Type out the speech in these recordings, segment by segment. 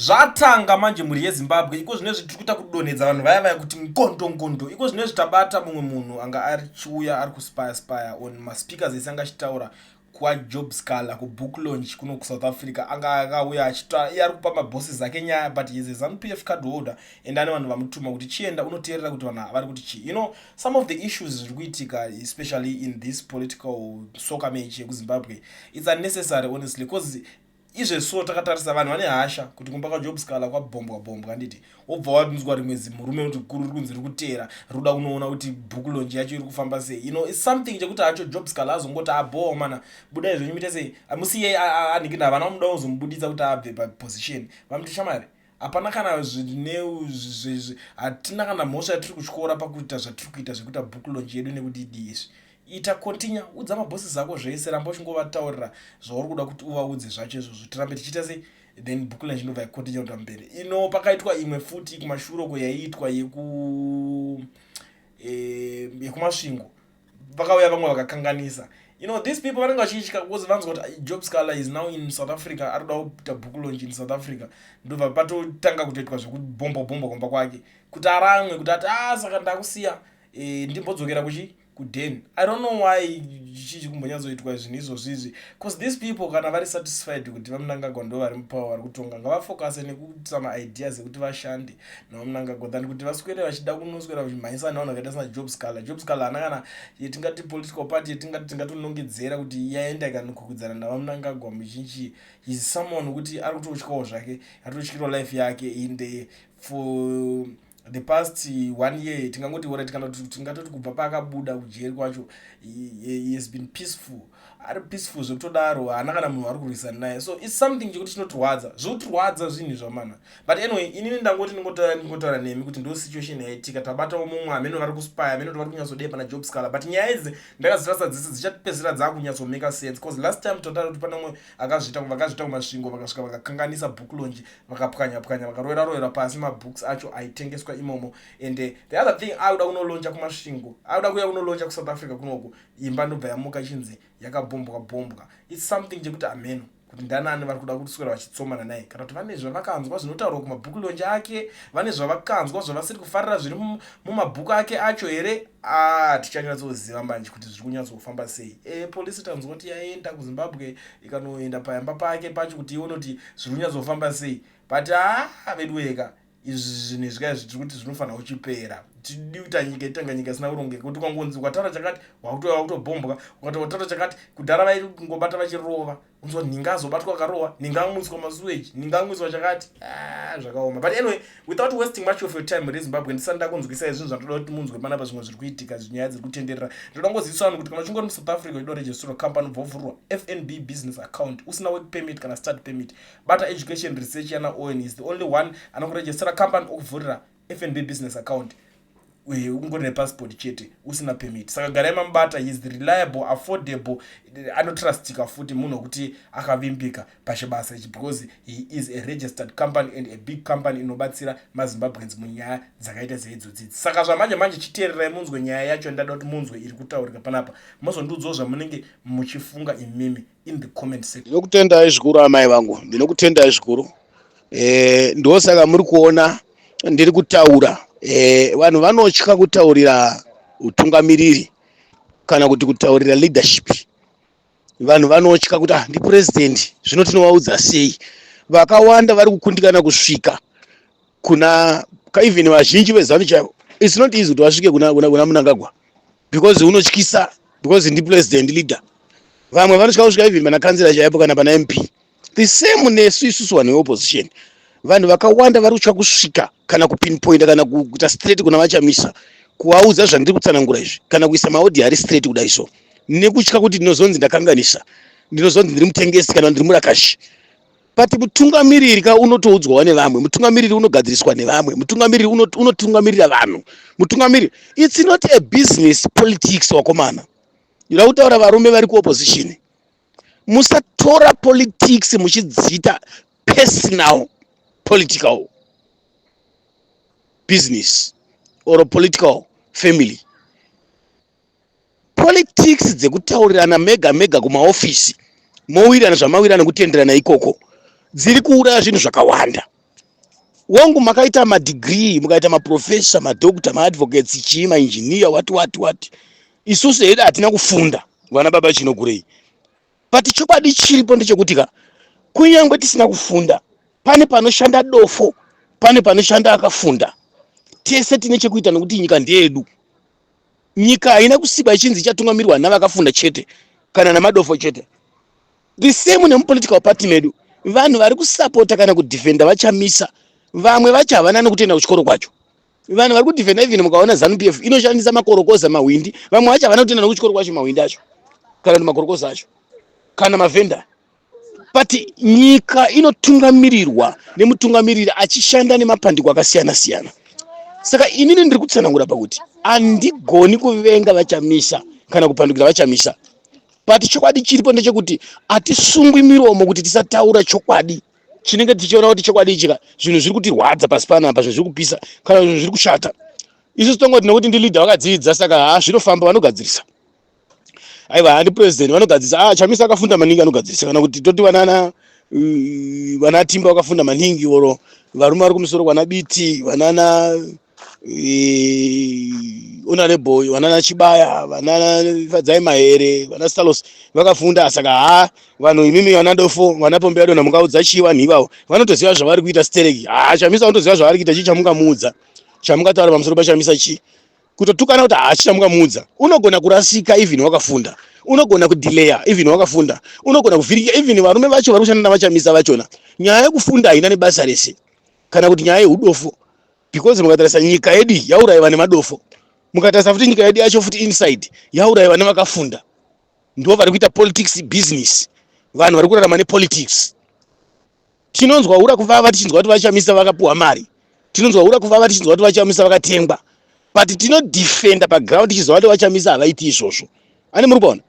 zvatanga manje muri yeZimbabwe iko zvinezvi tiri kuita kudonhedza vanhu vaya vaya kuti nkondo iko zvinezvi tabata mumwe munhu anga achiuya ari kuspire on maspeakers ese anga achitaura kwaJob Scala kubook launch kuno kuSouth Africa anga akauya achitaura iye ari kupa mabosses ake nyaya but he is a ZANU-PF card holder and ane vanhu vamutuma kuti chienda unoteerera kuti vanhu vari kuti chi some of the issues zviri kuitika especially in this political soccer match yekuZimbabwe it's unnecessary honestly because izveso takatarisa vanhu vane hasha kuti kumba kwaJob Scala kwabombwa handiti wobva wanzwa rimwe zimurume kuti guru riri kunzi riri kuteera ruda kunoona kuti book launch yacho iri kufamba sei it's something chekuti hacho Job Scala azongoti abowa mana budai zvenyu muite sei musiye anhiki nda vana muda kuzomubuditsa kuti abve paposition vamuti shamari hapana kana hatina kana mhosva yatiri kutyora pakuita zvatiri kuita zvekuita book launch yedu nekuti idi izvi ita continue udza mabosses zako zvese ramba uchingovataurira zvauri kuda kuti uvaudze zvacho izvozvo tirambe tichiita sei then book launch inobva yakontinue kuenda mberi pakaitwa imwe futi kumashuroko yaiitwa yekumasvingo pakauya vamwe vakakanganisa these people vanenge vachitya because vanzwa kuti Job Scala is now in South Africa ari kuda kuita book launch in South Africa ndobva patotanga kutoitwa zvekubomba kumba kwake kuti aramwe kuti ati saka ndakusiya ndimbodzokera kudeni. I don't know why chichi kumbonyatsoitwa zvinhu izvozvizvi because these people kana vari satisfied kuti vamunangagwa ndo vari mupower vari kutonga ngavafocuse nekuita maideas ekuti vashande navamunangagwa than kuti vaswere vachida kunoswera vachimhanyisa navanhu vakaita sena Job Scala. Job Scala hana kana yetingati political party tingatonongedzera kuti yaenda ikanokukudzana navamunangagwa muzhinji. He's someone wekuti ari kutotyawo zvake atotyirwa life yake for the past 1 year tingangoti tingatoti kubva paakabuda kujeri kwacho he has been peaceful ari peaceful zvekutodaro hana kana munhu ari kurwisana naye so it's something chekuti chinotirwadza zvokutirwadza zvinhu zvamana but anyway inini ndangoti ningotaura nemi kuti ndo situation yaitika tabata mumwe amene vari kuspire amene vari kunyatsodei pana Job Scala but nyaya idzi ndakazvirasa dzese dzichatipedzera dzakunyatso-make sense because last time totaura kuti pana umwe vakazvita kumasvingo vakasvika vakakanganisa book launch vakapwanya vakaroverarowera pasi mabooks acho aitengeswa imomo and the other thing auda kunolauncha kumasvingo auda kuya kunolauncha kuSouth Africa kunoko imba ndobva yamuka chinzi yakabombwa it's something chekuti ameno kuti ndanani vari kuda kuswera vachitsomana naye kana kuti vane zvavakanzwa zvinotaurwa kumabhuku launch ake vane zvavakanzwa zvavasiri kufarira zviri mumabhuku ake acho here tichanyatsoziva manje kuti zviri kunyatsofamba sei polisi tanzwa kuti yaenda kuZimbabwe ikanoenda payamba pake pacho kuti ione kuti zviri kunyatsofamba sei but vedu weka izvi zvinhu zvika zvitiri kuti zvinofanira kuchipera tidi kuita nyika itanga nyika isina kurongeka kuti ukangonzi ukataura chakati wakutobombwa ukataura chakati kudhara vairi kungobata vachirova unzwa ninga azobatwa akarowa ninga amwiswa masuweji ninga amwiswa chakati zvakaoma but anyway without wasting much of your time reZimbabwe ndisanda kunzwisa izvinhu zvatoda kuti munzwe panapa zvimwe zviri kuitika nyaya dziri kutenderera ndoda ngozivisa vanhu kuti kana uchingori muSouth Africa uchido register company ubvovhurwa FNB business account usina work permit kana start permit bata education research yana ON is the only one anokuregistera company okuvhurira FNB business account ungori nepassport chete usina permit saka garai mamubata he is reliable affordable anotrustika futi munhu wekuti akavimbika pachibasa ichi because he is a registered company and a big company inobatsira maZimbabweans munyaya dzakaita seidzodzi saka zvamanje chiteererai munzwe nyaya yacho ndada kuti munzwe iri kutaurika panapa mozondiudzawo zvamunenge muchifunga imimi in the comment section. Ndinokutendai zvikuru amai vangu ndinokutendai zvikuru ndosaka muri kuona ndiri kutaura vanhu vanotya kutaurira utungamiriri kana kuti kutaurira leadership vanhu vanotya kuti ndi president zvino tinovaudza sei vakawanda vari kukundikana kusvika kuna even vazhinji vezanu chaivo it's not easy kuti vasvike kuna Mnangagwa because unotyisa because ndi president leader vamwe vanotya kusvika even pana kansila chaipo kana pana MP the same nesu isusu vanhu veopposition vanhu vakawanda vari kutya kusvika kana kupinpointa kana kuita straight kuna vachamisa kuvaudza zvandiri kutsanangura izvi kana kuisa maodi ari straight kudai so nekutya kuti ndinozonzi ndakanganisa ndinozonzi ndiri mutengesi kana ndiri murakashi but mutungamiriri ka unotoudzwawo nevamwe mutungamiriri unogadziriswa nevamwe mutungamiriri unotungamirira vanhu mutungamiriri it's not a business politics wakomana ira kutaura varume vari kuopposition musatora politics muchidzita personal political business or political family. Politics dzekutaurirana mega kumaofisi mowirana zvamawirana kutenderana ikoko dziri kuuraya zvinhu zvakawanda wangu makaita madegree, mukaita maprofessor, madoctor, maadvocates, chi engineer, what. Isusu hedu hatina kufunda vana baba chinokurei. But chokwadi chiripo ndechekutika kunyangwe tisina kufunda pane panoshanda dofo, pane panoshanda akafunda. Tese tine chekuita nokuti nyika ndeyedu. Nyika haina kusikwa ichinzi ichatungamirwa navakafunda chete kana namadofo chete. The same nemupolitical party medu vanhu vari kusapota kana kudefenda vachamisa, vamwe vacho havana nekutoenda kuchikoro kwacho. Vanhu vari kudefenda even mukaona ZANU-PF inoshandisa makorokoza mawindi, vamwe vacho havana kutoenda kuchikoro kwacho mawindi acho kana makorokoza acho kana mavenda. But nyika inotungamirirwa nemutungamiriri achishanda nemapandiko akasiyana siyana. Saka inini ndiri kutsanangura pakuti andigoni kuvenga vachamisa kana kupandukira vachamisa. But chokwadi chiripo ndechekuti atisungwi miromo kuti tisataura chokwadi chinenge tichiona kuti chokwadi ichika zvinhu zviri kutirwadza pasi panapa, zviri kupisa kana zvinhu zviri kushata. Isusu tongoti nekuti ndi leader wakadzidza saka zvinofamba vanogadzirisa. Aiwa handi president vanogadzirisa chamisa akafunda maningi anogadzirisa, kana kuti toti vana Timba vakafunda maningi, oro varume vari kumusoro kwana Biti, vanana Honorable, vanana Chibaya, vanana Fadzai Mahere, vana Stalos vakafunda. Saka vanhu imimi vanandofo vanapombeado namungaudza chiwa nivavo vanotoziva zvavari kuita stereki. Chamisa unotoziva zvavari kuita chichamungamuudza, chamungataura pamusoro pachamisa chi kutotukana kuti chichamungamuudza. Unogona kurasika even wakafunda, unogona kudelaya even wakafunda, unogona kuvhirika even varume vacho vari kushanda navachamisa vachona. Nyaya yekufunda haina nebasa rese kana kuti nyaya yeudofo, because mukatarisa nyika yedu yaurayiwa nemadofo, mukatarisa futi nyika yedu yacho futi inside yaurayiwa nevakafunda. Ndo vari kuita politics business, vanhu vari kurarama nepolitics. Tinonzwa ura kuvava tichinzwa kuti vachamisa vakapuwa mari, tinonzwa ura kuvava tichinzwa kuti vachamisa vakatengwa, but tinodefenda paground tichizwa kuti vachamisa havaiti izvozvo. Ani muri kuona?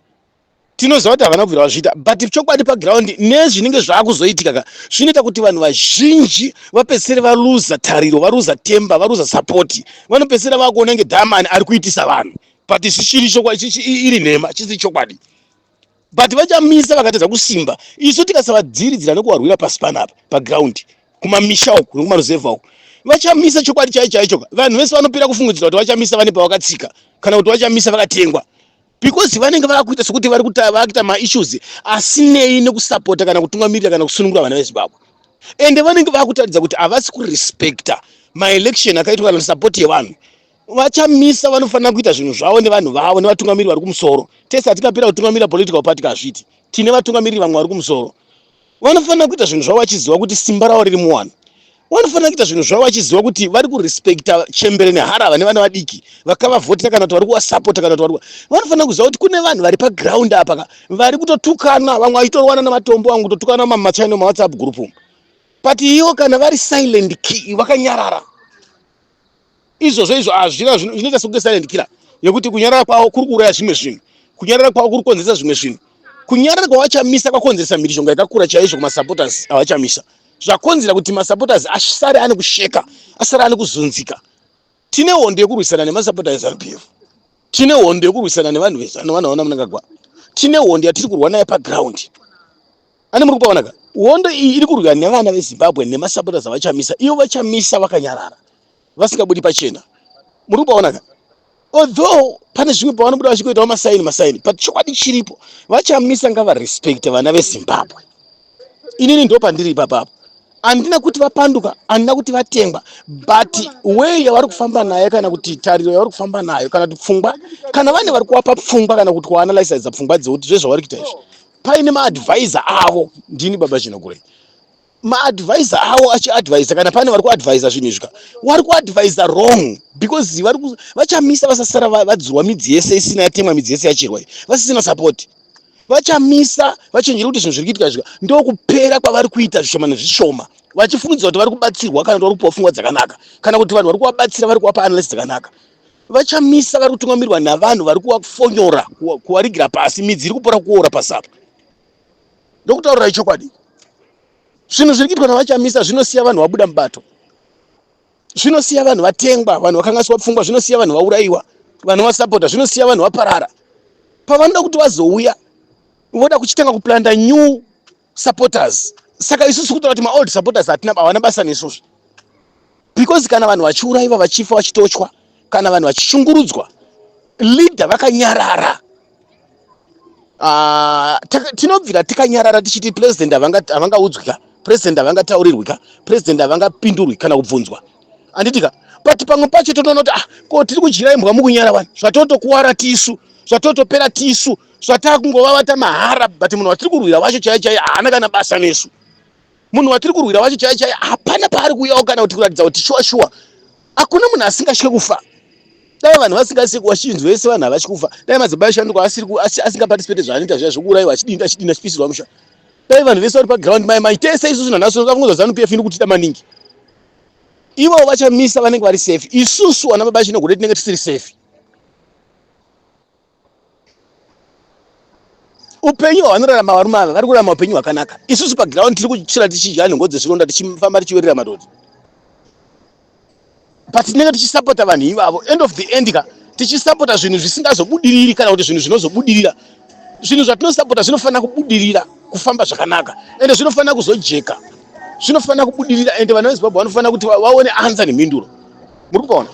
Tinoziva kuti havana kubvira vazviita, but chokwadi paground nezvinenge zvaakuzoitika zvinoita kuti vanhu vazhinji vapedzisire valuza tariro, valuza temba, valuza support. Vanopedzisira vakuona kunge Dhamani ari kuitisa vanhu, but zvichiri chokwadi, iri nhema, chisiri chokwadi. But vachamisa vakatedza kusimba, isu tikasavadziridzira nekuvarwira pasi panapa paground, kumamisha uku nekumaruzevha uku, vachamisa chokwadi chaicho. Vanhu vese vanopera kufungidzira kuti vachamisa vane pavakatsika kana kuti vachamisa vakatengwa, because vanenge vakuita sekuti vari kuita maissues asinei nekusapota kana kutungamirira kana kusunungura vana veZimbabwe. Ende vanenge vakutaridza kuti havasi kurespecta maelection akaitwa kana support yevanhu. Vachamisa vanofanira kuita zvinhu zvavo nevanhu vavo nevatungamiriri vari kumusoro. Tese hatikapera kutungamirira political party kazviti, tine vatungamiriri vamwe vari kumusoro. Vanofanira kuita zvinhu zvavo vachiziva kuti simba ravo riri muwanhu. Vanofanira kuita zvinhu zvavo vachiziva kuti vari kurespecta chembere neharava nevana vadiki vakavavhotera kana kuti vari kuvasapota kana kuti vanofanira kuziva kuti kune vanhu vari paground apa vari kutotukana, vamwe vachitorwana namatombo, vamwe kutotukana mumachannel maWhatsApp group. But ivo kana vari silent key, vakanyarara. Izvozvo hazvina zvinoita sekunge silent killer yekuti kunyarara kwavo kuri kuuraya zvimwe zvinhu, kunyarara kwavo kuri kukonzeresa zvimwe zvinhu. Kunyarara kwavachamisa kwakonzeresa mhirizhonga yakakura chaizvo kumasupporters avachamisa, zvakonzera kuti masupporters asare ane kusheka, asare ane kuzunzika. Tine hondo yekurwisana nemasupporters eZANU-PF, tine hondo yekurwisana nevanhu vezano vanaona munangagwa, tine hondo yatiri kurwa nayo paground. Ani muri kupaona hondo iyi iri kurwa nevana veZimbabwe nemasupporters avachamisa, ivo vachamisa vakanyarara vasingabudi pachena. Muri kupaona although pane zvimwe pavanobuda vachikuitawo masaini, but chokwadi chiripo vachamisa ngavarespecte vana veZimbabwe. Inini ndo pandiri ipapapo. Andina kuti vapanduka, andina kuti vatengwa, but way yavari kufamba nayo kana kuti tariro yavari kufamba nayo kana kuti pfungwa, kana vane vari kuvapa pfungwa kana kuti kuanalyze pfungwa dzekuti zvezvavari kuita izvi, paine maadvisor avo. Ndini baba Chinogure, maadvisor avo achiadvisa, kana pane vari kuadvisa zvinhu izvi vari kuadvisa wrong, because vachamisa vasasara vadzurwa midzi yese isina yatemwa, midzi yese yachirwa vasisina support. Vachamisa vachenjera kuti zvinhu zviri kuitika zvika ndokupera kwavari kuita zvishoma nezvishoma, vachifungidzira kuti vari kubatsirwa kana kuti vari kupuwa pfungwa dzakanaka, kana kuti vanhu vari kuvabatsira vari kuvapa analysis dzakanaka. Vachamisa vari kutungamirwa navanhu vari kuvafonyora, kuvarigira pasi, midzi iri kupora kuora pasi apa. Ndokutaurira chokwadi, zvinhu zviri kuitwa navachamisa zvinosiya vanhu vabuda mubato, zvinosiya vanhu vatengwa, vanhu vakanganiswa pfungwa, zvinosiya vanhu vaurayiwa, vanhu vasapota, zvinosiya vanhu vaparara. Pavanoda kuti vazouya voda kuchitanga kuplanda new supporters. Saka isusu kutaura kuti maold supporters hatina basa nesusu. because kana vanhu vachiuraiwa vachifa vachitochwa kana vanhu vachishungurudzwa leader vakanyarara tinobvira tikanyarara tichiti president havangaudzwika, president havangataurirwika, president havangapindurwi kana kubvunzwa, handitika. But pamwe pacho totoona kuti ko tiri kudyira imbwa mukunyara wani, zvatotokuwara tisu, zvatotopera tisu, zvatakungova mahara. But munhu watiri kurwira wacho chaiye haana kana basa nesu. Munhu watiri kurwira wacho chaiye hapana paari kuuyawo kana kuti kuratidza kuti shuwa hakuna munhu asingasvike kufa. Dai vanhu vasingasi wachinzwa vese vanhu havachi kufa. Dai madzibaba eshanduka asingaparticipate zvaanoita zviya zvokuuraiwa achidini achipisirwa musha. Dai vanhu vese vari paground mai tese isusu nanhasi takafunga ZANU-PF iri kutida maningi. Ivo vachamisa vanenge vari safe, isusu vana baba chinogore tinenge tisiri safe. Upenyu hwanorarama varume ava vari kurarama upenyu hwakanaka. Isusu paground tiri kuchira tichidya nhongo dzezvironda tichifamba tichiwerera madhodha. But tinenge tichisapota vanhu ivavo, end of the end tichisapota zvinhu zvisingazobudiriri kana kuti zvinhu zvinozobudirira. Zvinhu zvatinosapota zvinofanira kubudirira kufamba zvakanaka ende zvinofanira kuzojeka, zvinofanira kubudirira ende vanhu veZimbabwe vanofanira kuti vaone anza nemhinduro. Muri kuona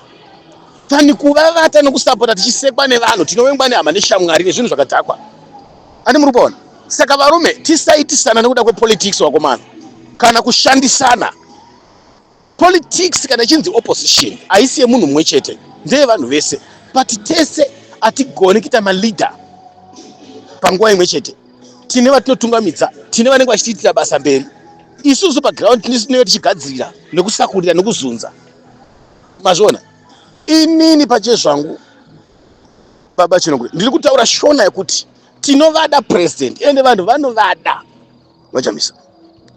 tani kuvavata nokusapota tichisekwa nevanhu tinovengwa nehama neshamwari nezvinhu zvakadhakwa, ani muri kuona. Saka varume tisaitisana nekuda kwepolitics wakomana kana kushandisana. Politics kana chinzi opposition haisi yemunhu mumwe chete, ndeye vanhu vese. But tese hatigoni kuita maleader panguva imwe chete. Tine vatinotungamidza, tine vanenge vachitiitira basa mberi. Isusu paground tinenge tichigadzirira nekusakurira nekuzunza. Mazviona? Inini pache zvangu baba chinogwe ndiri kutaura shona yekuti tinovada president ende vanhu vanovada vachamisa.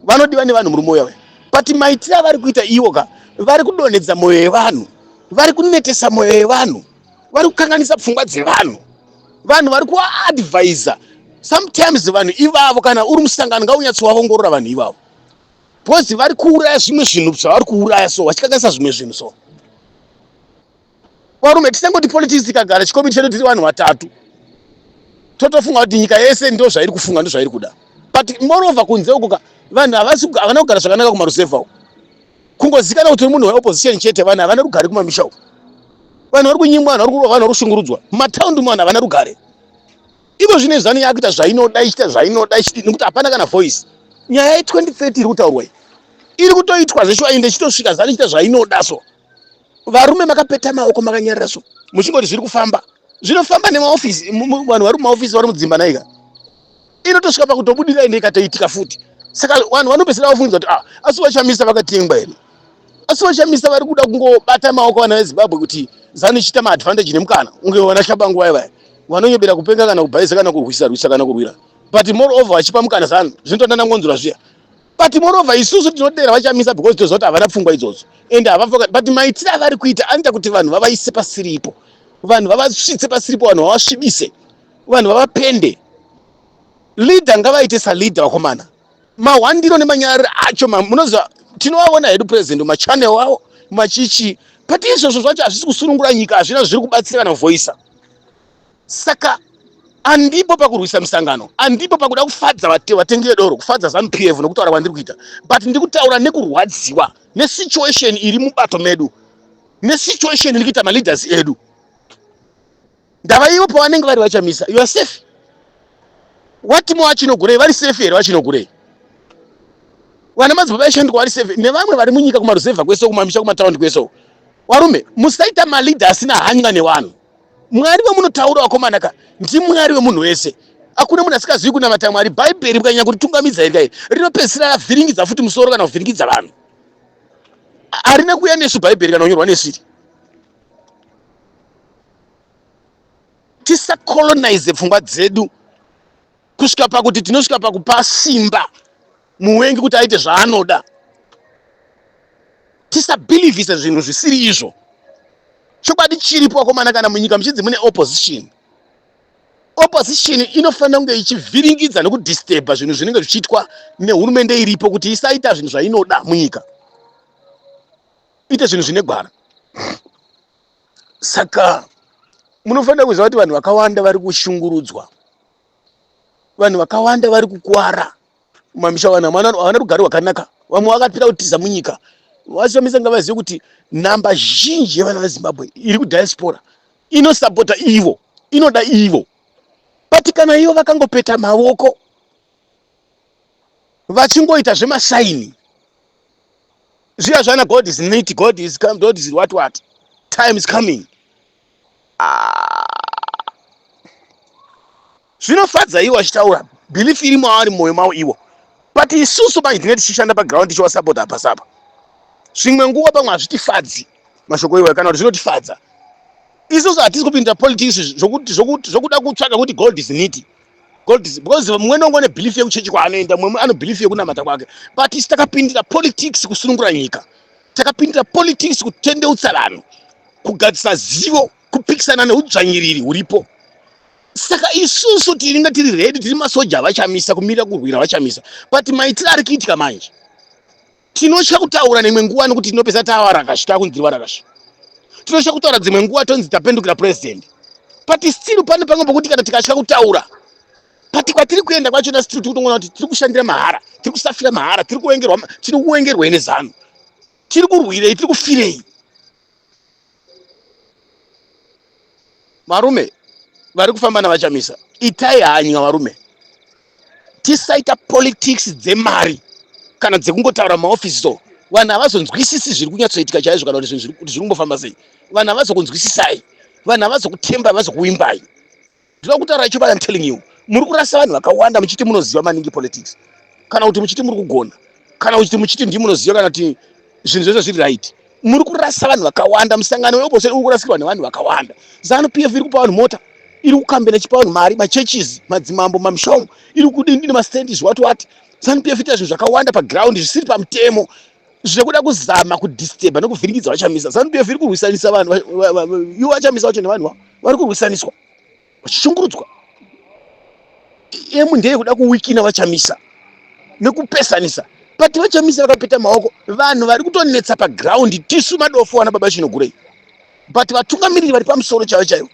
Vanodiwa nevanhu muri moyo we. But maitira vari kuita iwoka vari kudonedza moyo yevanhu, vari kunetesa moyo yevanhu, vari kukanganisa pfungwa dzevanhu, vanhu vari kuadvisa. Sometimes vanhu ivavo kana uri musangano ngaunyatsovaongorora vanhu ivavo, because vari kuuraya zvimwe zvinhu zvavari kuuraya so vachikanganisa zvimwe zvinhu so. Varume tisangoti politics ikagara chikomi chedu tiri vanhu vatatu totofunga kuti nyika yese ndo zvairi kufunga ndo zvairi kuda. But moreover kunze uko vanhu havana kugara zvakanaka kumaruzevha uko. Kungozikana kuti munhu weopposition chete vanhu havana rugare kumamisha uko. Vanhu vari kunyimwa, vanhu vari kushungurudzwa mumataundi vanhu havana rugare. Ivo zvine ZANU yakuita zvainoda ichita zvainoda ichiti nekuti hapana kana voice. Nyaya ye2030 iri kutaurwa iri kutoitwa zveshuwa ende chitosvika ZANU ichita zvainoda so. Varume makapeta maoko makanyarira so muchingoti zviri kufamba zvinofamba nemaofisi, vanhu vari mumaofisi vari mudzimba naika inotosvika pakutobudira ende ikatoitika futi. Saka vanhu vanopesera vafungidzwa kuti asi vachamisa vakatengwa here, asi vachamisa vari kuda kungobata maoko vana veZimbabwe kuti ZANU ichita maadvantage nemukana unge vana shabangu vaya vanonyebera kupenga kana kubhaisa kana kurwisa kana kurwira. But moreover vachipa mukana ZANU zvinotondana ngonzura zviya. But moreover isusu tinodera vachamisa because tozoti havana pfungwa idzodzo ende havafoka. But maitira avari kuita anoita kuti vanhu vavaise pasiripo, vanhu vavasvitse pasiripo, vanhu vavasvibise, vanhu vavapende. Leader ngavaite saleader wakomana. Mahwandiro nemanyariro acho munoziva tinovaona hedu president machannel wavo machichi. But izvozvo zvacho hazvisi kusunungura nyika, hazvina zviri kubatsira kana voisa. Saka andipo pakurwisa musangano, andipo pakuda kufadza vatengi vedoro, kufadza ZANU-PF nokutaura kwandiri kuita. But ndiri kutaura nekurwadziwa nesituation iri mubato medu, nesituation iri kuita maleaders edu. Ndava ivo pavanenge vari vachamisa, you are safe. Watimo vachinogurei vari safe here vachinogurei? Vana madzibaba eshanduka vari safe nevamwe vari munyika kumaruzevha kwese kumamisha kumataundi kwese. Varume musaita maleader asina hanya nevanhu. Mwari wemunotaura wakomanaka ndimwari wemunhu wese. Hakuna munhu asikazivi kunamata Mwari. Bhaibheri mukanyanya kutitungamidza enda rinopedzisira ravhiringidza futi musoro kana kuvhiringidza vanhu. Harina kuuya nesu bhaibheri kana kunyorwa nesiri. Tisacolonize pfungwa dzedu kusvika pakuti tinosvika pakupa simba muwengi kuti aite zvaanoda. Tisabhilivhisa zvinhu zvisiri izvo. Chokwadi chiripo wakomana kana munyika muchinzi mune opposition. Opposition inofanira kunge ichivhiringidza nekudisturba zvinhu zvinenge zvichiitwa nehurumende iripo kuti isaita zvinhu zvainoda munyika. Ite zvinhu zvine gwara. Saka munofanira kuziva kuti vanhu vakawanda vari kushungurudzwa. Vanhu vakawanda vari kukuwara mumamisha, vanhu havana rugare rwakanaka. Vamwe vakapira kutiza munyika. vachamisa ngavazive kuti namba zhinji yevana vezimbabwe iri kudiaspora inosapota ivo, inoda ivo. But kana ivo vakangopeta maoko vachingoita zvemasaini zviya zvana God is neat, God is come, God is what time is coming. Zvinofadza ivo vachitaura belief iri mavari mumwoyo mavo ivo, but isusu manje tinenge tichishanda paground tichiwasapota apa sapa. Zvimwe nguva pamwe hazvitifadzi mashoko iwayo kana kuti zvinotifadza. Isusu hatisi kupinda politics zvokuda kutsvaka kuti God is neat. Because mumwe nongo ne belief yekuchechi kwaanoenda, mumwe ano belief yekunamata kwake. But isi takapindira politics kusunungura nyika, takapindira politics kutende utsalano, kugadzisa zivo, kupikisana neudzvanyiriri huripo. Saka isusu tiringa tiri ready, tiri masoja vachamisa kumira kurwira vachamisa. But maitiro ari kuitika manje tinotya kutaura nemwe nguva nekuti tinopesa tawa rakashi takunzirwa rakashi. Tinotya kutaura dzimwe nguva tonzi tapendukira president. But still pane pamwe pokuti kana tikatya kutaura, but kwatiri kuenda kwachona tiri kutongoona kuti tiri kushandira mahara, tiri kusafira mahara, tiri kuengerwa nezano, tiri kurwirei, tiri kufirei. Varume vari kufamba navachamisa, itai hanya varume, tisaita politics dzemari kana dzekungotaura maofisi so. Vanhu havazonzwisisi zviri kunyatsoitika chaizvo kana kuti zviri kungofamba sei. Vanhu havazokunzwisisai, vanhu havazokutembai, havazokuimbai. Ndinoda kutaura icho, but I'm telling you, muri kurasa vanhu vakawanda muchiti munoziva maningi politics, kana kuti muchiti muri kugona, kana kuti muchiti ndi munoziva kana kuti zvinhu zvese zviri right. Muri kurasa vanhu vakawanda. Musangano weopose uri kurasirwa nevanhu vakawanda. Zanu PF iri kupa vanhu mota, iri kukambe nechipa vanhu mari, machurches, madzimambo, mamshomo, iri kudini mastands what. Zanu PF ita zvinhu zvakawanda paground zvisiri pamutemo, zvekuda kuzama kudisturba nekuvhiringidza vachamisa. Zanu PF iri kurwisanisa vanhu, ivo vachamisa vacho nevanhu vari kurwisaniswa vachishungurudzwa. Emu ndeye kuda kuwikina vachamisa nekupesanisa. But vachamisa vakapeta maoko, vanhu vari kutonetsa paground tisu madofu wana baba Chinogurei. But vatungamiriri vari pamusoro chaivo chaivo,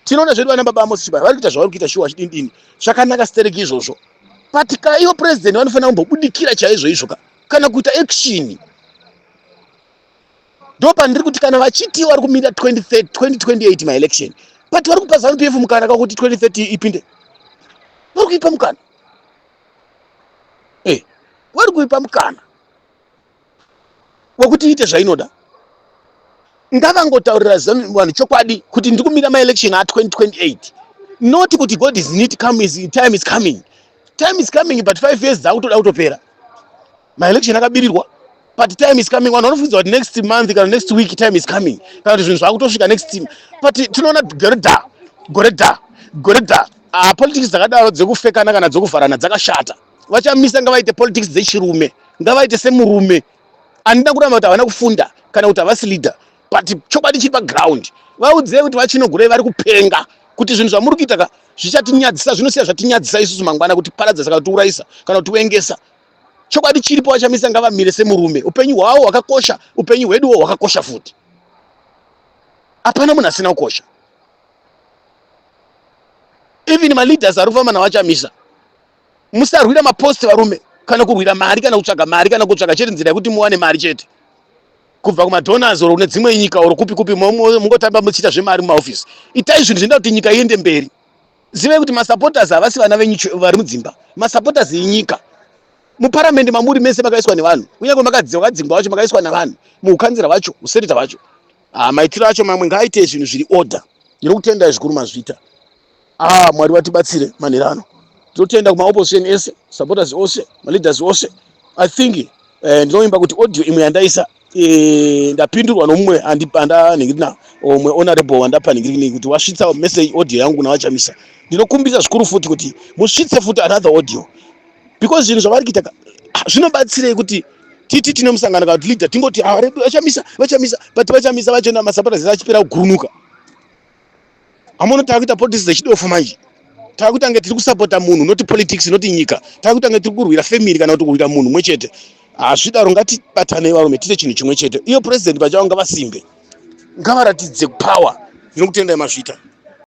tinoona zvedu vana baba Amos Chibaya vari kuita zvavari kuita shuwa chidini zvakanaka stereki izvozvo. But ivo president vanofanira kumbobudikira chaizvo izvo kana kuita action. Ndo pandiri kuti kana vachiti vari kumira 2028 maelection, but vari kupa Zanu PF mukana kakuti 2030 ipinde, vari kuipa mukana. Vari kuipa mukana wekuti ite zvainoda. Ngavangotaurira vanhu chokwadi kuti ndiri kumira maelection a2028, not kuti God is neat, time is coming. Time is coming, but 5 years dzakutoda kutopera. Maelection akabirirwa, but time is coming. Vanhu vanofunza kuti next month kana next week time is coming, kana kuti zvinhu zvakutosvika next team. But tinoona goredha politics dzakadaro dzekufekana kana dzekuvharana dzakashata. Vachamisa ngavaite politics dzechirume, ngavaite semurume. Andina kuramba kuti havana kufunda kana kuti havasi leader, but chokwadi chiri paground. Vaudzive kuti vaChinogurei vari kupenga kuti zvinhu zvamuri kuita zvichatinyadzisa, zvinosiya zvatinyadzisa isusu mangwana, kuti paradza saka kutiurayisa kana kutiwengesa. Chokwadi chiripo, vachamisa ngavamire semurume. Upenyu hwavo hwakakosha, upenyu hweduwo hwakakosha futi. Hapana munhu asina kukosha. Even maleaders ari kufamba navachamisa, musarwira mapost varume, kana kurwira mari, kana kutsvaga mari, kana kutsvaga chete nzira yekuti muwane mari chete kubva kumadonors oro nedzimwe nyika oro kupi mungotamba muchiita zvemari mumaofisi. Itai zvinhu zvinoita kuti nyika iende mberi. Zivai kuti masupporters havasi vana venyu vari mudzimba, masupporters enyika. Muparamendi mamuri mese makaiswa nevanhu, kunyange vakadzingwa vacho makaiswa navanhu, muukanzira vacho, useneta vacho. Maitiro acho mamwe ngaaite zvinhu zviri order. Ndinokutendai zvikuru mazvita. Mwari vatibatsire manherano. Tinotenda kumaopposition ese, supporters ose, maleaders ose. I think ndinoimba kuti audio imwe yandaisa ndapindurwa nomumwe andanhingirina, omwe honorable wandapanhingirina kuti wasvitsa message audio yangu navachamisa. Ndinokumbira zvikuru futi kuti musvitse futi another audio, because zvinhu zvavari kuita zvinobatsirei kuti titi tine musangano kana kuti leader tingoti vachamisa, but vachamisa vachona masupporters achipera kugurunuka. Hamuno takuita politics dzechidofu manje. Takuita nge tiri kusapota munhu, noti politics, noti nyika. Takuita nge tiri kurwira family kana kuti kurwira munhu mwe chete. Zvidaro ngatibatanei varume, tiite chinhu chimwe chete. Iyo president pachavo ngavasimbe, ngavaratidze power. Ndinokutendai mazvita.